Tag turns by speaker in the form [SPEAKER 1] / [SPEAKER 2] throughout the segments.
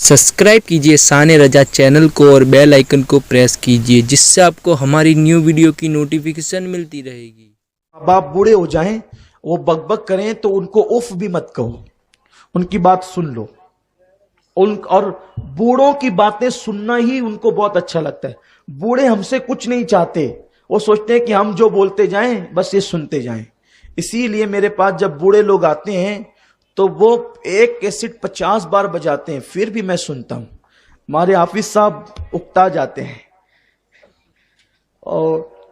[SPEAKER 1] Subscribe कीजिए शान रजा channel को और बेल आइकन को प्रेस कीजिए, जिससे आपको हमारी न्यू वीडियो की नोटिफिकेशन मिलती रहेगी।
[SPEAKER 2] बाप बूढ़े हो जाएं, वो बकबक करें तो उनको उफ भी मत कहो, उनकी बात सुन लो। और बूढ़ों की बातें सुनना ही उनको बहुत अच्छा लगता है। बूढ़े हमसे कुछ नहीं चाहते, वो सोचते हैं कि हम जो बोलते जाएं बस ये सुनते जाएं। इसीलिए मेरे पास जब बूढ़े लोग आते हैं तो वो एक कैसेट 50 बार बजाते हैं, फिर भी मैं सुनता हूं। हमारे हाफिज साहब उकता जाते हैं और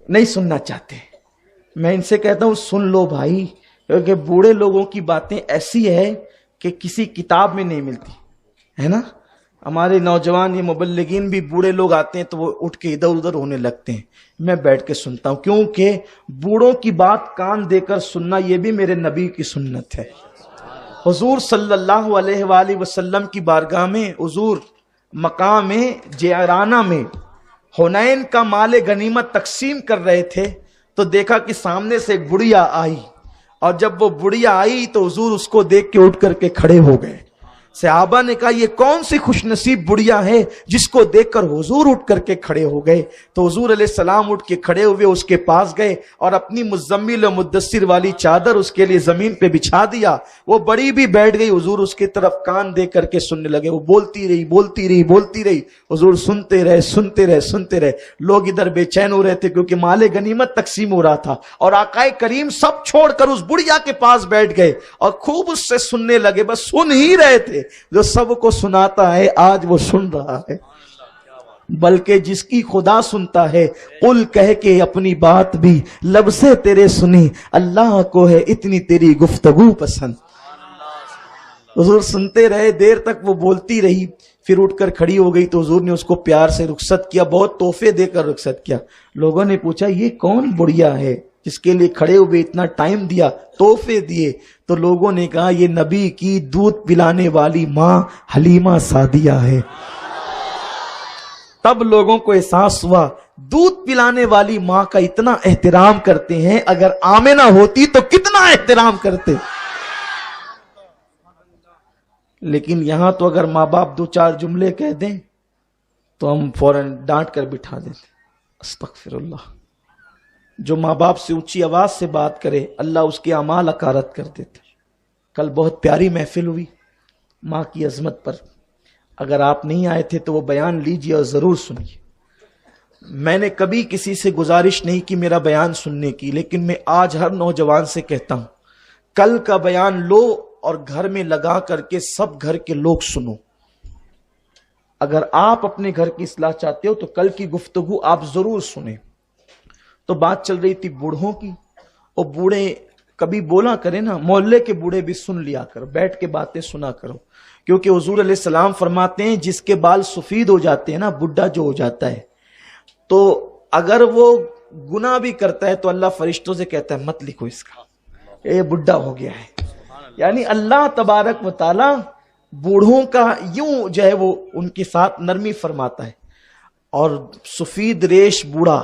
[SPEAKER 2] नहीं सुनना चाहते। मैं इनसे कहता हूं सुन लो भाई, क्योंकि बूढ़े लोगों की बातें ऐसी है कि किसी किताब में नहीं मिलती है ना। हमारे नौजवान ये मुबल्लिगीन भी बूढ़े लोग आते हैं तो वो उठ के इधर उधर होने लगते हैं, मैं बैठ के सुनता हूं, क्योंकि बूढ़ों की बात कान देकर सुनना ये भी मेरे नबी की सुन्नत है। हुजूर सल्लल्लाहु अलैहि वसल्लम की बारगाह में हुजूर मकाम जियाराना में हुनैन का माल गनीमत तकसीम कर रहे थे तो देखा कि सामने से एक बुढ़िया आई, और जब वो बुढ़िया आई तो हुजूर उसको देख के उठ करके खड़े हो गए। सहाबा ने कहा ये कौन सी खुशनसीब बुढ़िया है जिसको देखकर हुजूर उठ करके खड़े हो गए। तो हुजूर अलैहिस्सलाम उठ के खड़े हुए उसके पास गए और अपनी मुज़म्मिल और मुद्दस्सिर वाली चादर उसके लिए जमीन पे बिछा दिया। वो बड़ी भी बैठ गई, हुजूर उसकी तरफ कान दे करके सुनने लगे। वो बोलती रही बोलती रही बोलती रही, हुजूर सुनते रहे सुनते रहे सुनते रहे। लोग इधर बेचैन हो रहे थे क्योंकि माले गनीमत तकसीम हो रहा था, और आकाए करीम सब छोड़कर उस बुढ़िया के पास बैठ गए और खूब उससे सुनने लगे। बस सुन ही रहे थे, जो सबको सुनाता है आज वो सुन रहा है, बल्कि जिसकी खुदा सुनता है कुल कह के अपनी बात भी लब से तेरे सुनी, अल्लाह को है इतनी तेरी गुफ्तगू पसंद। हुजूर सुनते रहे, देर तक वो बोलती रही, फिर उठकर खड़ी हो गई तो हुजूर ने उसको प्यार से रुखसत किया, बहुत तोहफे देकर रुखसत किया। लोगों ने पूछा ये कौन बुढ़िया है जिसके लिए खड़े हुए इतना टाइम दिया, तोहफे दिए? तो लोगों ने कहा ये नबी की दूध पिलाने वाली माँ हलीमा सादिया है। तब लोगों को एहसास हुआ दूध पिलाने वाली माँ का इतना एहतराम करते हैं, अगर आमिना होती तो कितना एहतराम करते। लेकिन यहां तो अगर माँ बाप दो चार जुमले कह दें तो हम फौरन डांट कर बिठा देते। अस्तगफिरुल्लाह। जो माँ बाप से ऊंची आवाज से बात करे अल्लाह उसके अमाल अकारत कर देते। कल बहुत प्यारी महफिल हुई माँ की अजमत पर, अगर आप नहीं आए थे तो वो बयान लीजिए और जरूर सुनिए। मैंने कभी किसी से गुजारिश नहीं की मेरा बयान सुनने की, लेकिन मैं आज हर नौजवान से कहता हूं कल का बयान लो और घर में लगा करके सब घर के लोग सुनो। अगर आप अपने घर की इस्लाह चाहते हो तो कल की गुफ्तगू आप जरूर सुने। तो बात चल रही थी बूढ़ों की, और बूढ़े कभी बोला करे ना, मोहल्ले के बूढ़े भी सुन लिया करो, बैठ के बातें सुना करो, क्योंकि हुजूर अलैहिस्सलाम फरमाते हैं जिसके बाल सफेद हो जाते हैं ना, बुढ़ा जो हो जाता है, तो अगर वो गुनाह भी करता है तो अल्लाह फरिश्तों से कहता है मत लिखो इसका, ये बुढ़ा हो गया है। यानी अल्लाह तबारक व तआला बूढ़ों का यूं जो है वो उनके साथ नरमी फरमाता है। और सफेद रेश बूढ़ा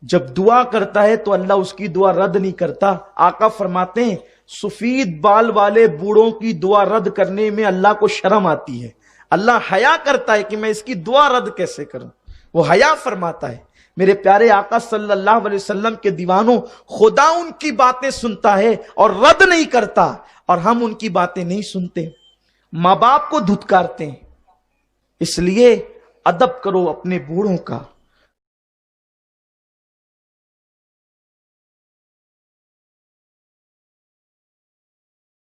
[SPEAKER 2] जब दुआ करता है तो अल्लाह उसकी दुआ रद्द नहीं करता। आका फरमाते हैं सफेद बाल वाले बूढ़ों की दुआ रद्द करने में अल्लाह को शर्म आती है, अल्लाह हया करता है कि मैं इसकी दुआ रद्द कैसे करूं, वो हया फरमाता है। मेरे प्यारे आका सल्लल्लाहु अलैहि वसल्लम के दीवानों, खुदा उनकी बातें सुनता है और रद्द नहीं करता, और हम उनकी बातें नहीं सुनते, माँ बाप को धुतकारते हैं। इसलिए अदब करो अपने बूढ़ों का।